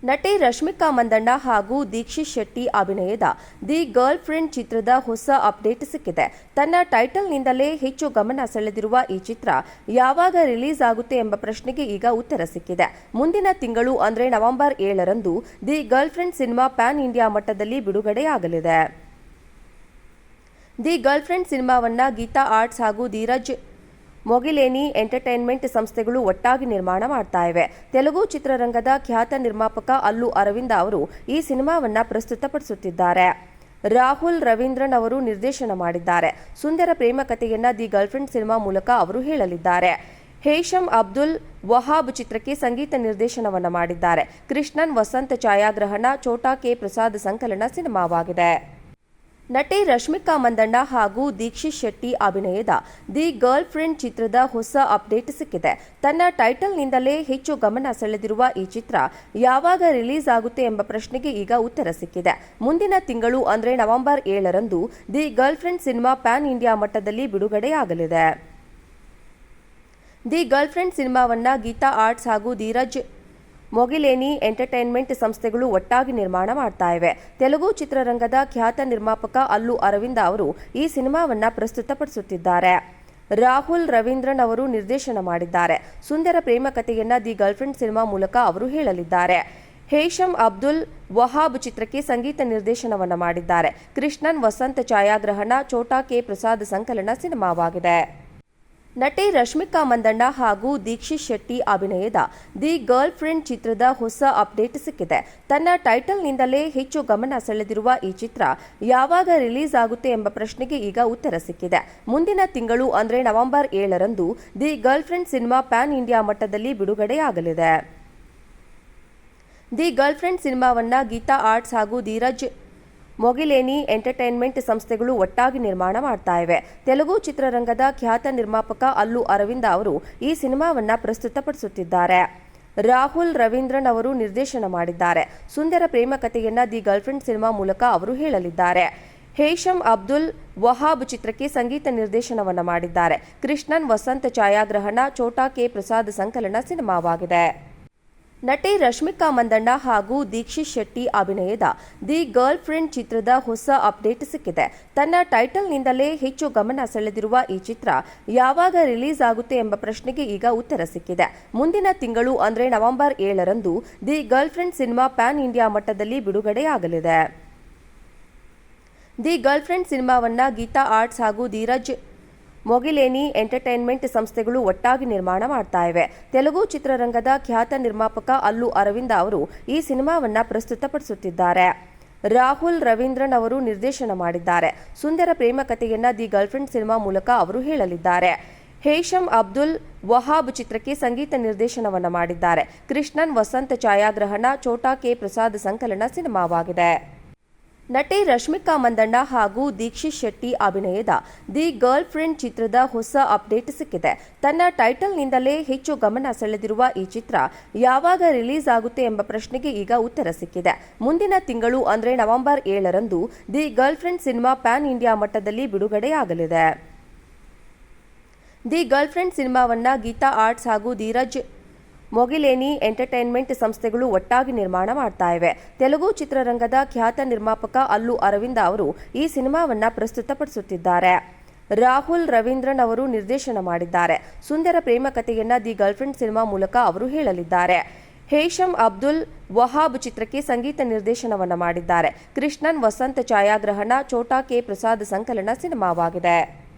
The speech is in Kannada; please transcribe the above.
ನಟಿ ರಶ್ಮಿಕಾ ಮಂದಣ್ಣ ಹಾಗೂ ದೀಕ್ಷಿತ್ ಶೆಟ್ಟಿ ಅಭಿನಯದ ದಿ ಗರ್ಲ್ ಫ್ರೆಂಡ್ ಚಿತ್ರದ ಹೊಸ ಅಪ್ಡೇಟ್ ಸಿಕ್ಕಿದೆ. ತನ್ನ ಟೈಟಲ್ನಿಂದಲೇ ಹೆಚ್ಚು ಗಮನ ಸೆಳೆದಿರುವ ಈ ಚಿತ್ರ ಯಾವಾಗ ರಿಲೀಸ್ ಆಗುತ್ತೆ ಎಂಬ ಪ್ರಶ್ನೆಗೆ ಈಗ ಉತ್ತರ ಸಿಕ್ಕಿದೆ. ಮುಂದಿನ ತಿಂಗಳು ಅಂದರೆ ನವೆಂಬರ್ 7ರಂದು The Girlfriend cinema pan India ಮಟ್ಟದಲ್ಲಿ ಬಿಡುಗಡೆಯಾಗಲಿದೆ. ದಿ ಗರ್ಲ್ ಫ್ರೆಂಡ್ ಸಿನಿಮಾವನ್ನ ಗೀತಾ ಆರ್ಟ್ಸ್ ಹಾಗೂ ಧೀರಜ್ ಮೊಗಿಲೇನಿ ಎಂಟರ್ಟೈನ್ಮೆಂಟ್ ಸಂಸ್ಥೆಗಳು ಒಟ್ಟಾಗಿ ನಿರ್ಮಾಣ ಮಾಡ್ತಾ ಇವೆ. ತೆಲುಗು ಚಿತ್ರರಂಗದ ಖ್ಯಾತ ನಿರ್ಮಾಪಕ ಅಲ್ಲು ಅರವಿಂದ ಅವರು ಈ ಸಿನಿಮಾವನ್ನ ಪ್ರಸ್ತುತಪಡಿಸುತ್ತಿದ್ದಾರೆ. ರಾಹುಲ್ ರವೀಂದ್ರನ್ ಅವರು ನಿರ್ದೇಶನ ಮಾಡಿದ್ದಾರೆ. ಸುಂದರ ಪ್ರೇಮ ಕಥೆಯನ್ನ ದಿ ಗರ್ಲ್ಫ್ರೆಂಡ್ ಸಿನಿಮಾ ಮೂಲಕ ಅವರು ಹೇಳಲಿದ್ದಾರೆ. ಹೇಶಮ್ ಅಬ್ದುಲ್ ವಹಾಬ್ ಚಿತ್ರಕ್ಕೆ ಸಂಗೀತ ನಿರ್ದೇಶನವನ್ನ ಮಾಡಿದ್ದಾರೆ. ಕೃಷ್ಣನ್ ವಸಂತ್ ಛಾಯಾಗ್ರಹಣ, ಛೋಟಾ ಕೆ ಪ್ರಸಾದ್ ಸಂಕಲನ ಸಿನಿಮಾವಾಗಿದೆ. ನಟಿ ರಶ್ಮಿಕಾ ಮಂದಣ್ಣ ಹಾಗೂ ದೀಕ್ಷಿತ್ ಶೆಟ್ಟಿ ಅಭಿನಯದ ದಿ ಗರ್ಲ್ ಫ್ರೆಂಡ್ ಚಿತ್ರದ ಹೊಸ ಅಪ್ಡೇಟ್ ಸಿಕ್ಕಿದೆ. ತನ್ನ ಟೈಟಲ್ನಿಂದಲೇ ಹೆಚ್ಚು ಗಮನ ಸೆಳೆದಿರುವ ಈ ಚಿತ್ರ ಯಾವಾಗ ರಿಲೀಸ್ ಆಗುತ್ತೆ ಎಂಬ ಪ್ರಶ್ನೆಗೆ ಈಗ ಉತ್ತರ ಸಿಕ್ಕಿದೆ. ಮುಂದಿನ ತಿಂಗಳು ಅಂದರೆ ನವೆಂಬರ್ 7ರಂದು The Girlfriend cinema pan India ಮಟ್ಟದಲ್ಲಿ ಬಿಡುಗಡೆಯಾಗಲಿದೆ. ದಿ ಗರ್ಲ್ ಫ್ರೆಂಡ್ ಸಿನಿಮಾವನ್ನ ಗೀತಾ ಆರ್ಟ್ಸ್ ಹಾಗೂ ಧೀರಜ್ ಮೊಗಿಲೇನಿ ಎಂಟರ್ಟೈನ್ಮೆಂಟ್ ಸಂಸ್ಥೆಗಳು ಒಟ್ಟಾಗಿ ನಿರ್ಮಾಣ ಮಾಡ್ತಾ ಇವೆ. ತೆಲುಗು ಚಿತ್ರರಂಗದ ಖ್ಯಾತ ನಿರ್ಮಾಪಕ ಅಲ್ಲು ಅರವಿಂದ ಅವರು ಈ ಸಿನಿಮಾವನ್ನ ಪ್ರಸ್ತುತಪಡಿಸುತ್ತಿದ್ದಾರೆ. ರಾಹುಲ್ ರವೀಂದ್ರನ್ ಅವರು ನಿರ್ದೇಶನ ಮಾಡಿದ್ದಾರೆ. ಸುಂದರ ಪ್ರೇಮ ಕಥೆಯನ್ನ ದಿ ಗರ್ಲ್ಫ್ರೆಂಡ್ ಸಿನಿಮಾ ಮೂಲಕ ಅವರು ಹೇಳಲಿದ್ದಾರೆ. ಹೇಶಮ್ ಅಬ್ದುಲ್ ವಹಾಬ್ ಚಿತ್ರಕ್ಕೆ ಸಂಗೀತ ನಿರ್ದೇಶನವನ್ನ ಮಾಡಿದ್ದಾರೆ. ಕೃಷ್ಣನ್ ವಸಂತ್ ಛಾಯಾಗ್ರಹಣ, ಛೋಟಾ ಕೆ ಪ್ರಸಾದ್ ಸಂಕಲನ ಸಿನಿಮಾವಾಗಿದೆ. ನಟಿ ರಶ್ಮಿಕಾ ಮಂದಣ್ಣ ಹಾಗೂ ದೀಕ್ಷಿತ್ ಶೆಟ್ಟಿ ಅಭಿನಯದ ದಿ ಗರ್ಲ್ ಫ್ರೆಂಡ್ ಚಿತ್ರದ ಹೊಸ ಅಪ್ಡೇಟ್ ಸಿಕ್ಕಿದೆ. ತನ್ನ ಟೈಟಲ್ನಿಂದಲೇ ಹೆಚ್ಚು ಗಮನ ಸೆಳೆದಿರುವ ಈ ಚಿತ್ರ ಯಾವಾಗ ರಿಲೀಸ್ ಆಗುತ್ತೆ ಎಂಬ ಪ್ರಶ್ನೆಗೆ ಈಗ ಉತ್ತರ ಸಿಕ್ಕಿದೆ. ಮುಂದಿನ ತಿಂಗಳು ಅಂದರೆ ನವೆಂಬರ್ 7ರಂದು The Girlfriend cinema pan India ಮಟ್ಟದಲ್ಲಿ ಬಿಡುಗಡೆಯಾಗಲಿದೆ. ದಿ ಗರ್ಲ್ ಫ್ರೆಂಡ್ ಸಿನಿಮಾವನ್ನ ಗೀತಾ ಆರ್ಟ್ಸ್ ಹಾಗೂ ಧೀರಜ್ ಮೊಗಿಲೇನಿ ಎಂಟರ್ಟೈನ್ಮೆಂಟ್ ಸಂಸ್ಥೆಗಳು ಒಟ್ಟಾಗಿ ನಿರ್ಮಾಣ ಮಾಡ್ತಾ ಇವೆ. ತೆಲುಗು ಚಿತ್ರರಂಗದ ಖ್ಯಾತ ನಿರ್ಮಾಪಕ ಅಲ್ಲು ಅರವಿಂದ ಅವರು ಈ ಸಿನಿಮಾವನ್ನ ಪ್ರಸ್ತುತಪಡಿಸುತ್ತಿದ್ದಾರೆ. ರಾಹುಲ್ ರವೀಂದ್ರನ್ ಅವರು ನಿರ್ದೇಶನ ಮಾಡಿದ್ದಾರೆ. ಸುಂದರ ಪ್ರೇಮ ಕಥೆಯನ್ನ ದಿ ಗರ್ಲ್ಫ್ರೆಂಡ್ ಸಿನಿಮಾ ಮೂಲಕ ಅವರು ಹೇಳಲಿದ್ದಾರೆ. ಹೇಶಮ್ ಅಬ್ದುಲ್ ವಹಾಬ್ ಚಿತ್ರಕ್ಕೆ ಸಂಗೀತ ನಿರ್ದೇಶನವನ್ನ ಮಾಡಿದ್ದಾರೆ. ಕೃಷ್ಣನ್ ವಸಂತ್ ಛಾಯಾಗ್ರಹಣ, ಛೋಟಾ ಕೆ ಪ್ರಸಾದ್ ಸಂಕಲನ ಸಿನಿಮಾವಾಗಿದೆ. ನಟಿ ರಶ್ಮಿಕಾ ಮಂದಣ್ಣ ಹಾಗೂ ದೀಕ್ಷಿತ್ ಶೆಟ್ಟಿ ಅಭಿನಯದ ದಿ ಗರ್ಲ್ ಫ್ರೆಂಡ್ ಚಿತ್ರದ ಹೊಸ ಅಪ್ಡೇಟ್ ಸಿಕ್ಕಿದೆ. ತನ್ನ ಟೈಟಲ್ನಿಂದಲೇ ಹೆಚ್ಚು ಗಮನ ಸೆಳೆದಿರುವ ಈ ಚಿತ್ರ ಯಾವಾಗ ರಿಲೀಸ್ ಆಗುತ್ತೆ ಎಂಬ ಪ್ರಶ್ನೆಗೆ ಈಗ ಉತ್ತರ ಸಿಕ್ಕಿದೆ. ಮುಂದಿನ ತಿಂಗಳು ಅಂದರೆ ನವೆಂಬರ್ 7ರಂದು The Girlfriend cinema pan India ಮಟ್ಟದಲ್ಲಿ ಬಿಡುಗಡೆಯಾಗಲಿದೆ. ದಿ ಗರ್ಲ್ ಫ್ರೆಂಡ್ ಸಿನಿಮಾವನ್ನ ಗೀತಾ ಆರ್ಟ್ಸ್ ಹಾಗೂ ಧೀರಜ್ ಮೊಗಿಲೇನಿ ಎಂಟರ್ಟೈನ್ಮೆಂಟ್ ಸಂಸ್ಥೆಗಳು ಒಟ್ಟಾಗಿ ನಿರ್ಮಾಣ ಮಾಡ್ತಾ ಇವೆ. ತೆಲುಗು ಚಿತ್ರರಂಗದ ಖ್ಯಾತ ನಿರ್ಮಾಪಕ ಅಲ್ಲು ಅರವಿಂದ ಅವರು ಈ ಸಿನಿಮಾವನ್ನ ಪ್ರಸ್ತುತಪಡಿಸುತ್ತಿದ್ದಾರೆ. ರಾಹುಲ್ ರವೀಂದ್ರನ್ ಅವರು ನಿರ್ದೇಶನ ಮಾಡಿದ್ದಾರೆ. ಸುಂದರ ಪ್ರೇಮ ಕಥೆಯನ್ನ ದಿ ಗರ್ಲ್ಫ್ರೆಂಡ್ ಸಿನಿಮಾ ಮೂಲಕ ಅವರು ಹೇಳಲಿದ್ದಾರೆ. ಹೇಶಮ್ ಅಬ್ದುಲ್ ವಹಾಬ್ ಚಿತ್ರಕ್ಕೆ ಸಂಗೀತ ನಿರ್ದೇಶನವನ್ನ ಮಾಡಿದ್ದಾರೆ. ಕೃಷ್ಣನ್ ವಸಂತ್ ಛಾಯಾಗ್ರಹಣ, ಛೋಟಾ ಕೆ ಪ್ರಸಾದ್ ಸಂಕಲನ ಸಿನಿಮಾವಾಗಿದೆ. ನಟಿ ರಶ್ಮಿಕಾ ಮಂದಣ್ಣ ಹಾಗೂ ದೀಕ್ಷಿತ್ ಶೆಟ್ಟಿ ಅಭಿನಯದ ದಿ ಗರ್ಲ್ ಫ್ರೆಂಡ್ ಚಿತ್ರದ ಹೊಸ ಅಪ್ಡೇಟ್ ಸಿಕ್ಕಿದೆ. ತನ್ನ ಟೈಟಲ್ನಿಂದಲೇ ಹೆಚ್ಚು ಗಮನ ಸೆಳೆದಿರುವ ಈ ಚಿತ್ರ ಯಾವಾಗ ರಿಲೀಸ್ ಆಗುತ್ತೆ ಎಂಬ ಪ್ರಶ್ನೆಗೆ ಈಗ ಉತ್ತರ ಸಿಕ್ಕಿದೆ. ಮುಂದಿನ ತಿಂಗಳು ಅಂದರೆ ನವೆಂಬರ್ 7ರಂದು The Girlfriend cinema pan India ಮಟ್ಟದಲ್ಲಿ ಬಿಡುಗಡೆಯಾಗಲಿದೆ. ದಿ ಗರ್ಲ್ ಫ್ರೆಂಡ್ ಸಿನಿಮಾವನ್ನ ಗೀತಾ ಆರ್ಟ್ಸ್ ಹಾಗೂ ಧೀರಜ್ ಮೊಗಿಲೇನಿ ಎಂಟರ್ಟೈನ್ಮೆಂಟ್ ಸಂಸ್ಥೆಗಳು ಒಟ್ಟಾಗಿ ನಿರ್ಮಾಣ ಮಾಡ್ತಾ ಇವೆ. ತೆಲುಗು ಚಿತ್ರರಂಗದ ಖ್ಯಾತ ನಿರ್ಮಾಪಕ ಅಲ್ಲು ಅರವಿಂದ ಅವರು ಈ ಸಿನಿಮಾವನ್ನ ಪ್ರಸ್ತುತಪಡಿಸುತ್ತಿದ್ದಾರೆ. ರಾಹುಲ್ ರವೀಂದ್ರನ್ ಅವರು ನಿರ್ದೇಶನ ಮಾಡಿದ್ದಾರೆ. ಸುಂದರ ಪ್ರೇಮ ಕಥೆಯನ್ನ ದಿ ಗರ್ಲ್ಫ್ರೆಂಡ್ ಸಿನಿಮಾ ಮೂಲಕ ಅವರು ಹೇಳಲಿದ್ದಾರೆ. ಹೇಶಮ್ ಅಬ್ದುಲ್ ವಹಾಬ್ ಚಿತ್ರಕ್ಕೆ ಸಂಗೀತ ನಿರ್ದೇಶನವನ್ನ ಮಾಡಿದ್ದಾರೆ. ಕೃಷ್ಣನ್ ವಸಂತ್ ಛಾಯಾಗ್ರಹಣ, ಛೋಟಾ ಕೆ ಪ್ರಸಾದ್ ಸಂಕಲನ ಸಿನಿಮಾವಾಗಿದೆ.